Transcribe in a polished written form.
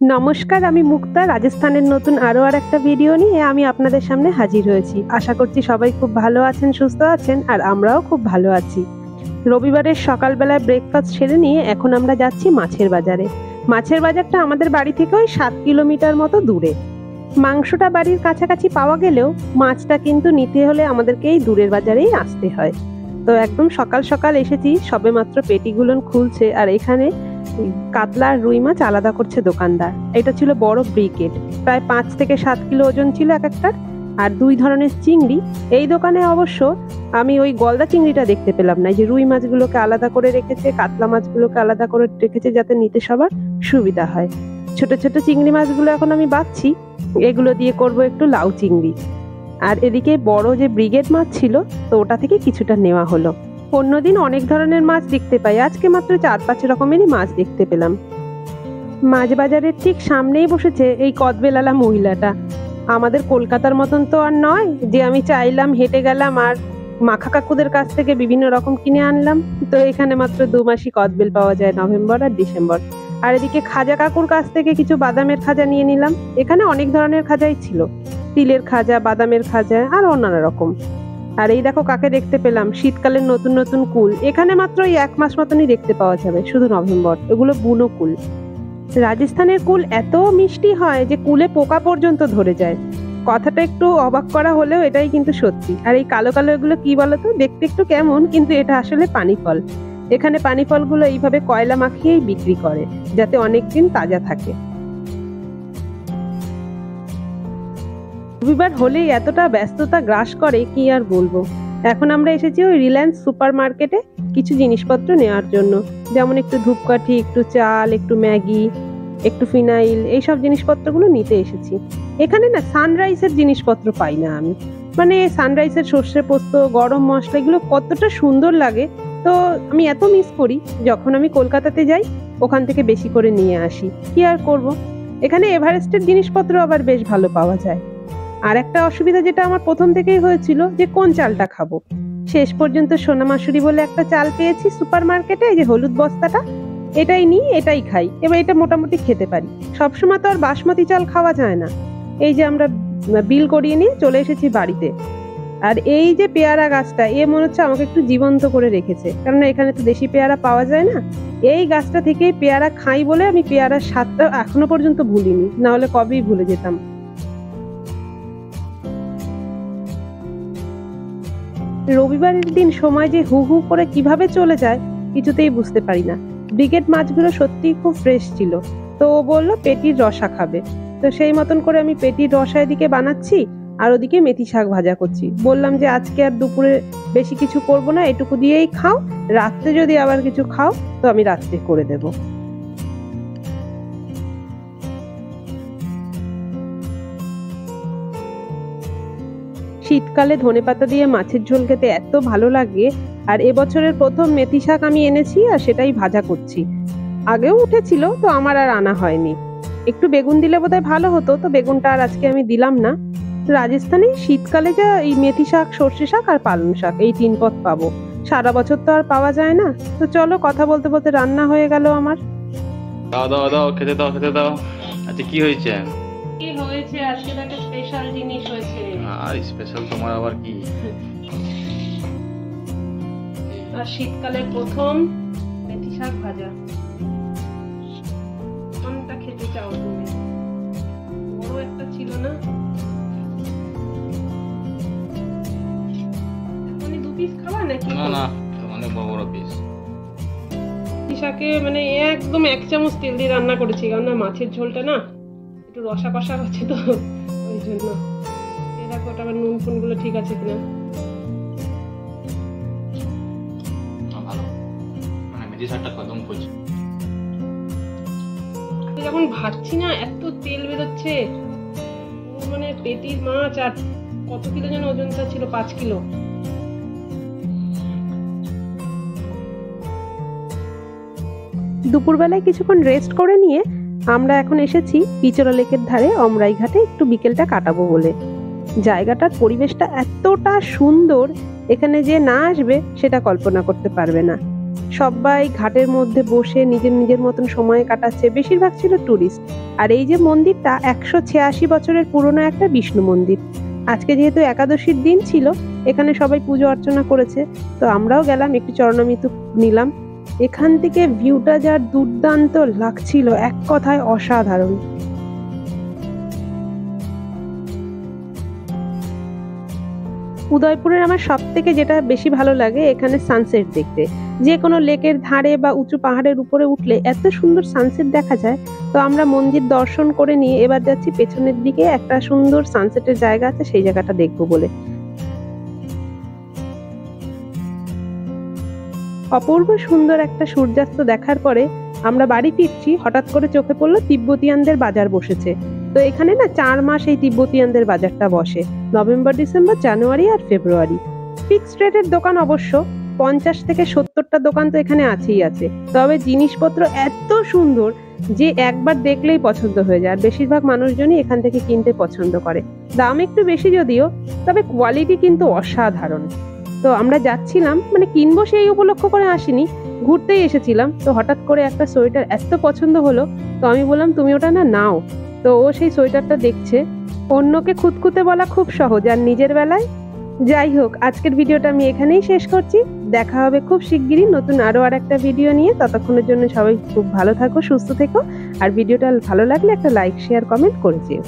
নমস্কার, আমি মুক্তা। রাজস্থানের নতুন আরও একটা ভিডিও নিয়ে আমি আপনাদের সামনে হাজির হয়েছি। আশা করছি সবাই খুব ভালো আছেন, সুস্থ আছেন, আর আমরাও খুব ভালো আছি। রবিবারের সকালবেলায় ব্রেকফাস্ট সেরে নিয়ে এখন আমরা যাচ্ছি মাছের বাজারে। মাছের বাজারটা আমাদের বাড়ি থেকে ওই 7 কিলোমিটার মতো দূরে। মাংসটা বাড়ির কাছাকাছি পাওয়া গেলেও মাছটা কিন্তু নিতে হলে আমাদেরকে এই দূরের বাজারেই আসতে হয়। তো একদম সকাল সকাল এসেছি, সবেমাত্র পেটিগুলো খুলছে, আর এখানে কাতলা আর রুই মাছ আলাদা করছে দোকানদার। এটা ছিল বড় ব্রিকেট, প্রায় 5 থেকে 7 কিলো ওজন ছিল এক একটার, আর 2 ধরনের চিংড়ি। এই দোকানে অবশ্য আমি ওই গলদা চিংড়িটা দেখতে পেলাম না। এই যে রুই মাছগুলোকে আলাদা করে রেখেছে, কাতলা মাছগুলোকে আলাদা করে রেখেছে, যাতে নিতে সবার সুবিধা হয়। ছোট ছোট চিংড়ি মাছগুলো এখন আমি বাছছি, এগুলো দিয়ে করব একটু লাউ চিংড়ি। আর এদিকে বড় যে ব্রিগেড মাছ ছিল, তো ওটা থেকে কিছুটা নেওয়া হলো। অন্যদিন অনেক ধরনের মাছ দেখতে পাই, আজকে মাত্র 4-5 রকমেরই মাছ দেখতে পেলাম। মাছ বাজারের ঠিক সামনেই বসেছে এই কদবেলালা মহিলাটা। আমাদের কলকাতার মতন তো আর নয় যে আমি চাইলাম হেঁটে গেলাম আর মাখা কাকুদের কাছ থেকে বিভিন্ন রকম কিনে আনলাম। তো এখানে মাত্র 2 মাসই কদবেল পাওয়া যায়, নভেম্বর আর ডিসেম্বর। আর এদিকে খাজা কাকুর কাছ থেকে কিছু বাদামের খাজা নিয়ে নিলাম। এখানে অনেক ধরনের খাজাই ছিল, তিলের খাজা, বাদামের খাজা, আর নানা রকম। আর এই দেখো কাকে দেখতে পেলাম, শীতকালের নতুন নতুন কুল। এখানে মাত্র এই 1 মাস মতনই দেখতে পাওয়া যাবে, শুধু নভেম্বর। এগুলো বুনো কুল। রাজস্থানের কুল এত মিষ্টি হয় যে কুলে পোকা পর্যন্ত ধরে যায়। কথাটা একটু অবাক করা হলেও এটাই কিন্তু সত্যি। আর এই কালো কালো এগুলো কি বলতো, দেখতে একটু কেমন, কিন্তু এটা আসলে পানি ফল। এখানে পানি ফলগুলো এইভাবে কয়লা মাখিয়েই বিক্রি করে, যাতে অনেকদিন তাজা থাকে। রবিবার হলেই এতটা ব্যস্ততা গ্রাস করে কি আর বলবো। এখন আমরা এসেছি ওই রিলায়েন্স সুপার মার্কেটে কিছু জিনিসপত্র নেওয়ার জন্য, যেমন একটু ধূপকাঠি, একটু চাল, একটু ম্যাগি, একটু ফিনাইল, এইসব জিনিসপত্রগুলো নিতে এসেছি। এখানে না সানরাইজের জিনিসপত্র পাই না আমি। মানে সানরাইজের সর্ষে পোস্ত, গরম মশলা, এগুলো কতটা সুন্দর লাগে। তো আমি এত মিস করি, যখন আমি কলকাতাতে যাই ওখান থেকে বেশি করে নিয়ে আসি। কি আর করব, এখানে এভারেস্টের জিনিসপত্র আবার বেশ ভালো পাওয়া যায়। আর একটা অসুবিধা যেটা আমার প্রথম থেকেই হয়েছিল, যে কোন চালটা খাবো। শেষ পর্যন্ত সোনা মাসুরি বলে একটা চাল পেয়েছি সুপার মার্কেটে, এই যে হলুদ বস্তাটা, এটাই নিই, এটাই খাই। এবার এটা মোটামুটি খেতে পারি। সবসময় তো আর বাসমতি চাল খাওয়া যায় না। এই যে আমরা বিল করিয়ে নিয়ে চলে এসেছি বাড়িতে। আর এই যে পেয়ারা গাছটা, এ মনে হচ্ছে আমাকে একটু জীবন্ত করে রেখেছে, কারণ এখানে তো দেশি পেয়ারা পাওয়া যায় না। এই গাছটা থেকেই পেয়ারা খাই বলে আমি পেয়ারার স্বাদটা এখনো পর্যন্ত ভুলিনি, না হলে কবেই ভুলে যেতাম। রবিবারের দিন সময় যে হু হু করে কিভাবে চলে যায় কিছুতেই বুঝতে পারি না। ব্রিগেড মাছগুলো সত্যিই খুব ফ্রেশ ছিল। তো ও বললো পেটির রসা খাবে, তো সেই মতন করে আমি পেটির রসা এদিকে বানাচ্ছি, আর ওদিকে মেথি শাক ভাজা করছি। বললাম যে আজকে আর দুপুরে বেশি কিছু করব না, এটুকু দিয়েই খাও, রাত্রে যদি আবার কিছু খাও তো আমি রাত্রে করে দেবো। শীতকালে ধনেপাতা দিয়ে মাছের ঝোল খেতে এত ভালো লাগে। আর এবছরের প্রথম মেথি শাক আমি এনেছি, আর সেটাই ভাজা করছি। আগেও উঠেছিল, তো আমার আর আনা হয়নি। একটু বেগুন দিলে বোধহয় ভালো হতো, তো বেগুনটা আর আজকে আমি দিলাম না। রাজস্থানে শীতকালে যা এই মেথি শাক, সর্ষে শাক আর পালং শাক, এই 3 পদ পাবো। সারা বছর তো আর পাওয়া যায় না। তো চলো, কথা বলতে বলতে রান্না হয়ে গেল আমার। দাও দাও দাও, খেতে দাও খেতে দাও। আচ্ছা কি হয়েছে? কি হয়েছে? আজকে তো একটা স্পেশাল জিনিস হয়েছে। আর স্পেশাল তোমার আবার কি? আর শীতকালের প্রথম মেথি শাক ভাজা। কোনটা খেতে চাও তুমি? বড় একটা ছিল না, এখনই 2 পিস খাবা নাকি? না না, অনেক বড় বড় পিস। মেথি শাকে মানে একদম 1 চামচ তেল দিয়ে রান্না করেছি, কারণ মাছের ঝোলটা না একটু রসা কষা হচ্ছে, তো ওই জন্য। এই দেখো ওটা আবার নুন ফুন গুলো ঠিক আছে কিনা। ভালো, মানে মেথি শাকটা কদম করছে। যখন ভাজছি না এত তেল বেরোচ্ছে। ও মানে পেটির মাছ, আর কত কিলো যেন ওজনটা ছিল, 5 কিলো। দুপুরবেলায় কিছুক্ষণ রেস্ট করে নিয়ে আমরা এখন এসেছি পিচরা লেকের ধারে অমরাই ঘাটে একটু বিকেলটা কাটাবো বলে। জায়গাটার পরিবেশটা এতটা সুন্দর, এখানে যে না আসবে সেটা কল্পনা করতে পারবে না। সবাই ঘাটের মধ্যে বসে নিজের নিজের মতন সময় কাটাচ্ছে, বেশিরভাগ ছিল টুরিস্ট। আর এই যে মন্দিরটা 186 বছরের পুরনো একটা বিষ্ণু মন্দির। আজকে যেহেতু একাদশীর দিন ছিল, এখানে সবাই পুজো অর্চনা করেছে, তো আমরাও গেলাম, একটু চরণামৃত্যু নিলাম। এখান থেকে ভিউটা যা দুর্দান্ত লাগছিল, এক কথায় অসাধারণ। উদয়পুরের আমার সব থেকে যেটা বেশি ভালো লাগে এখানে সানসেট দেখতে। যে কোনো লেকের ধারে বা উঁচু পাহাড়ের উপরে উঠলে এত সুন্দর সানসেট দেখা যায়। তো আমরা মন্দির দর্শন করে নিয়ে এবার যাচ্ছি পেছনের দিকে, একটা সুন্দর সানসেটের জায়গা আছে, সেই জায়গাটা দেখবো বলে। অপূর্ব সুন্দর একটা সূর্যাস্ত দেখার পরে আমরা বাড়ি ফিরছি, হঠাৎ করে চোখে পড়লো তিব্বতিয়ানদের বাজার বসেছে। তো এখানে না 4 মাস এই তিব্বতিয়ানদের বাজারটা বসে, নভেম্বর, ডিসেম্বর, জানুয়ারি আর ফেব্রুয়ারি। ফিক্সড রেটের দোকান অবশ্য, 50 থেকে 70টা দোকান তো এখানে আছেই আছে। তবে জিনিসপত্র এত সুন্দর যে একবার দেখলেই পছন্দ হয়ে যায়, আর বেশিরভাগ মানুষজনই এখান থেকে কিনতে পছন্দ করে। দাম একটু বেশি যদিও, তবে কোয়ালিটি কিন্তু অসাধারণ। তো আমরা যাচ্ছিলাম, মানে কিনবো সেই উপলক্ষ করে আসিনি, ঘুরতেই এসেছিলাম। তো হঠাৎ করে একটা সোয়েটার এত পছন্দ হলো, তো আমি বললাম তুমি ওটা না নাও। তো ও সেই সোয়েটারটা দেখছে। অন্যকে খুঁতখুঁতে বলা খুব সহজ, আর নিজের বেলায়। যাই হোক, আজকের ভিডিওটা আমি এখানেই শেষ করছি। দেখা হবে খুব শিগগিরই নতুন আরো আর একটা ভিডিও নিয়ে। ততক্ষণের জন্য সবাই খুব ভালো থাকো, সুস্থ থেকো। আর ভিডিওটা ভালো লাগলে একটা লাইক, শেয়ার, কমেন্ট করে যেও।